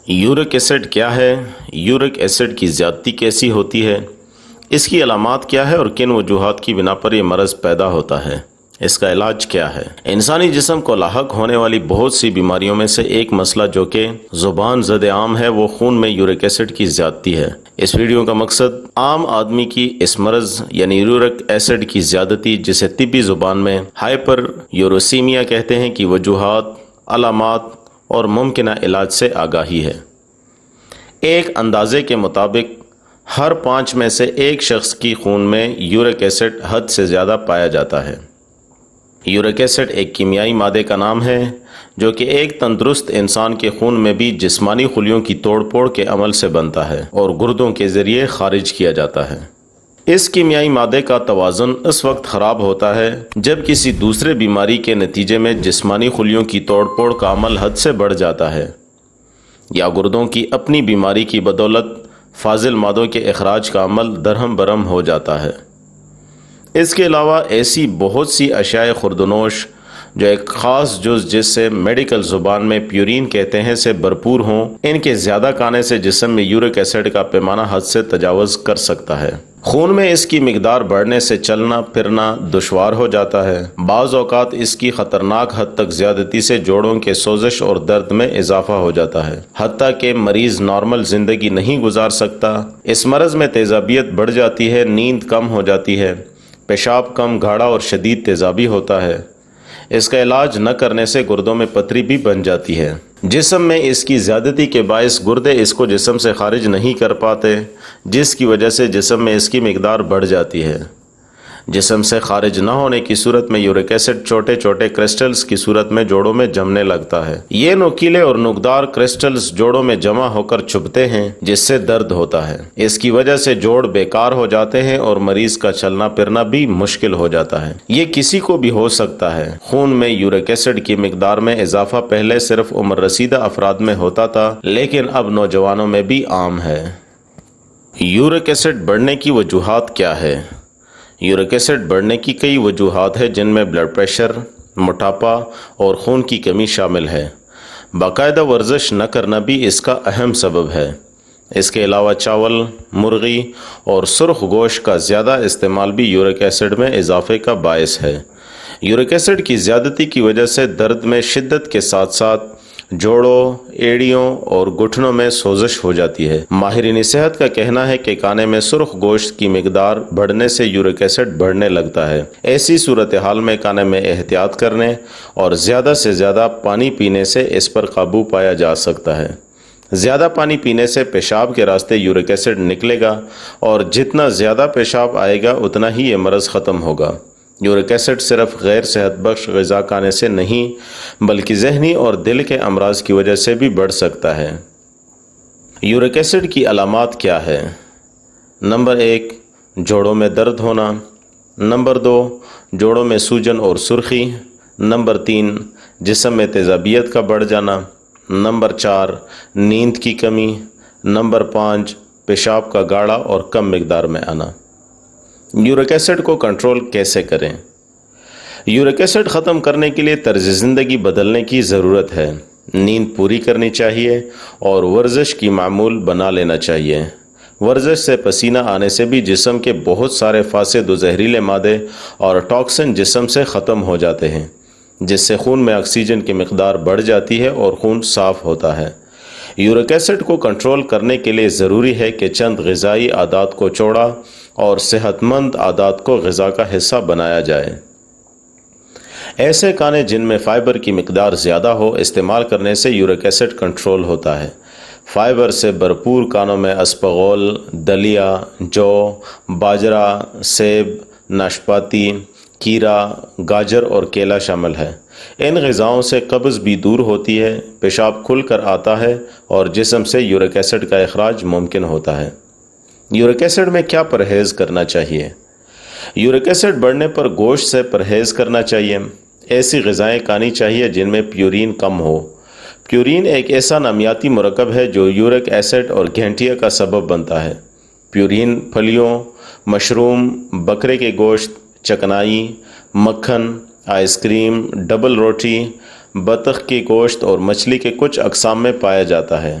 York acid کیا ہے؟ York acid کی زیادتی کیسی ہوتی ہے؟ اس کی علامات کیا ہے اور کن وجوہات کی بنا پر یہ مرض پیدا ہوتا ہے؟ اس کا علاج کیا ہے؟ انسانی جسم کو لاحق ہونے والی بہت سی بیماریوں میں سے ایک مسئلہ جو کہ زبان زد عام ہے وہ خون میں یورک ایسڈ کی زیادتی ہے۔ اس ویڈیو کا مقصد عام آدمی کی اس مرض یعنی یورک ایسڈ کی زیادتی جسے طبی زبان میں ہائپر یوروسیمیا کہتے ہیں کی وجوہات، علامات اور ممکنہ علاج سے آگاہی ہے۔ ایک اندازے کے مطابق ہر 5 میں سے ایک شخص کی خون میں یورک ایسڈ حد سے زیادہ پایا جاتا ہے۔ یورک ایسڈ ایک کیمیائی مادے کا نام ہے جو کہ ایک تندرست انسان کے خون میں بھی جسمانی خلیوں کی توڑ پھوڑ کے عمل سے بنتا ہے اور گردوں کے ذریعے خارج کیا جاتا ہے۔ اس کیمیائی مادے کا توازن اس وقت خراب ہوتا ہے جب کسی دوسرے بیماری کے نتیجے میں جسمانی خلیوں کی توڑ پھوڑ کا عمل حد سے بڑھ جاتا ہے یا گردوں کی اپنی بیماری کی بدولت فاضل مادوں کے اخراج کا عمل درہم برہم ہو جاتا ہے۔ اس کے علاوہ ایسی بہت سی اشیاء خوردنوش جو ایک خاص جز جس سے میڈیکل زبان میں پیورین کہتے ہیں سے بھرپور ہوں، ان کے زیادہ کھانے سے جسم میں یورک ایسڈ کا پیمانہ حد سے تجاوز کر سکتا ہے۔ خون میں اس کی مقدار بڑھنے سے چلنا پھرنا دشوار ہو جاتا ہے۔ بعض اوقات اس کی خطرناک حد تک زیادتی سے جوڑوں کے سوزش اور درد میں اضافہ ہو جاتا ہے، حتیٰ کہ مریض نارمل زندگی نہیں گزار سکتا۔ اس مرض میں تیزابیت بڑھ جاتی ہے، نیند کم ہو جاتی ہے، پیشاب کم گاڑھا اور شدید تیزابی ہوتا ہے۔ اس کا علاج نہ کرنے سے گردوں میں پتھری بھی بن جاتی ہے۔ جسم میں اس کی زیادتی کے باعث گردے اس کو جسم سے خارج نہیں کر پاتے، جس کی وجہ سے جسم میں اس کی مقدار بڑھ جاتی ہے۔ جسم سے خارج نہ ہونے کی صورت میں یورک ایسڈ چھوٹے چھوٹے کرسٹلز کی صورت میں جوڑوں میں جمنے لگتا ہے۔ یہ نوکیلے اور نوکدار کرسٹلز جوڑوں میں جمع ہو کر چھپتے ہیں جس سے درد ہوتا ہے۔ اس کی وجہ سے جوڑ بیکار ہو جاتے ہیں اور مریض کا چلنا پھرنا بھی مشکل ہو جاتا ہے۔ یہ کسی کو بھی ہو سکتا ہے۔ خون میں یورک ایسڈ کی مقدار میں اضافہ پہلے صرف عمر رسیدہ افراد میں ہوتا تھا لیکن اب نوجوانوں میں بھی عام ہے۔ یورک ایسڈ بڑھنے کی وجوہات کیا ہے؟ یورک ایسڈ بڑھنے کی کئی وجوہات ہیں جن میں بلڈ پریشر، موٹاپا اور خون کی کمی شامل ہے۔ باقاعدہ ورزش نہ کرنا بھی اس کا اہم سبب ہے۔ اس کے علاوہ چاول، مرغی اور سرخ گوشت کا زیادہ استعمال بھی یورک ایسڈ میں اضافے کا باعث ہے۔ یورک ایسڈ کی زیادتی کی وجہ سے درد میں شدت کے ساتھ ساتھ جوڑوں، ایڑیوں اور گھٹنوں میں سوزش ہو جاتی ہے۔ ماہرین صحت کا کہنا ہے کہ کھانے میں سرخ گوشت کی مقدار بڑھنے سے یورک ایسڈ بڑھنے لگتا ہے۔ ایسی صورتحال میں کھانے میں احتیاط کرنے اور زیادہ سے زیادہ پانی پینے سے اس پر قابو پایا جا سکتا ہے۔ زیادہ پانی پینے سے پیشاب کے راستے یورک ایسڈ نکلے گا اور جتنا زیادہ پیشاب آئے گا اتنا ہی یہ مرض ختم ہوگا۔ یورک ایسڈ صرف غیر صحت بخش غذا کھانے سے نہیں بلکہ ذہنی اور دل کے امراض کی وجہ سے بھی بڑھ سکتا ہے۔ یورک ایسڈ کی علامات کیا ہے؟ نمبر 1، جوڑوں میں درد ہونا۔ نمبر 2، جوڑوں میں سوجن اور سرخی۔ نمبر 3، جسم میں تیزابیت کا بڑھ جانا۔ نمبر 4، نیند کی کمی۔ نمبر 5، پیشاب کا گاڑھا اور کم مقدار میں آنا۔ یورک ایسڈ کو کنٹرول کیسے کریں؟ یورک ایسڈ ختم کرنے کے لیے طرز زندگی بدلنے کی ضرورت ہے۔ نیند پوری کرنی چاہیے اور ورزش کی معمول بنا لینا چاہیے۔ ورزش سے پسینہ آنے سے بھی جسم کے بہت سارے فاسد و زہریلے مادے اور ٹاکسن جسم سے ختم ہو جاتے ہیں جس سے خون میں آکسیجن کی مقدار بڑھ جاتی ہے اور خون صاف ہوتا ہے۔ یورک ایسڈ کو کنٹرول کرنے کے لیے ضروری ہے کہ چند غذائی عادات کو چھوڑا اور صحت مند عادات کو غذا کا حصہ بنایا جائے۔ ایسے کھانے جن میں فائبر کی مقدار زیادہ ہو استعمال کرنے سے یورک ایسڈ کنٹرول ہوتا ہے۔ فائبر سے بھرپور کھانوں میں اسپغول، دلیا، جو، باجرا، سیب، ناشپاتی، کھیرا، گاجر اور کیلا شامل ہے۔ ان غذاؤں سے قبض بھی دور ہوتی ہے، پیشاب کھل کر آتا ہے اور جسم سے یورک ایسڈ کا اخراج ممکن ہوتا ہے۔ یورک ایسڈ میں کیا پرہیز کرنا چاہیے؟ یورک ایسڈ بڑھنے پر گوشت سے پرہیز کرنا چاہیے۔ ایسی غذائیں کھانی چاہیے جن میں پیورین کم ہو۔ پیورین ایک ایسا نامیاتی مرکب ہے جو یورک ایسڈ اور گھنٹیا کا سبب بنتا ہے۔ پیورین پھلیوں، مشروم، بکرے کے گوشت، چکنائی، مکھن، آئس کریم، ڈبل روٹی، بطخ کی گوشت اور مچھلی کے کچھ اقسام میں پایا جاتا ہے۔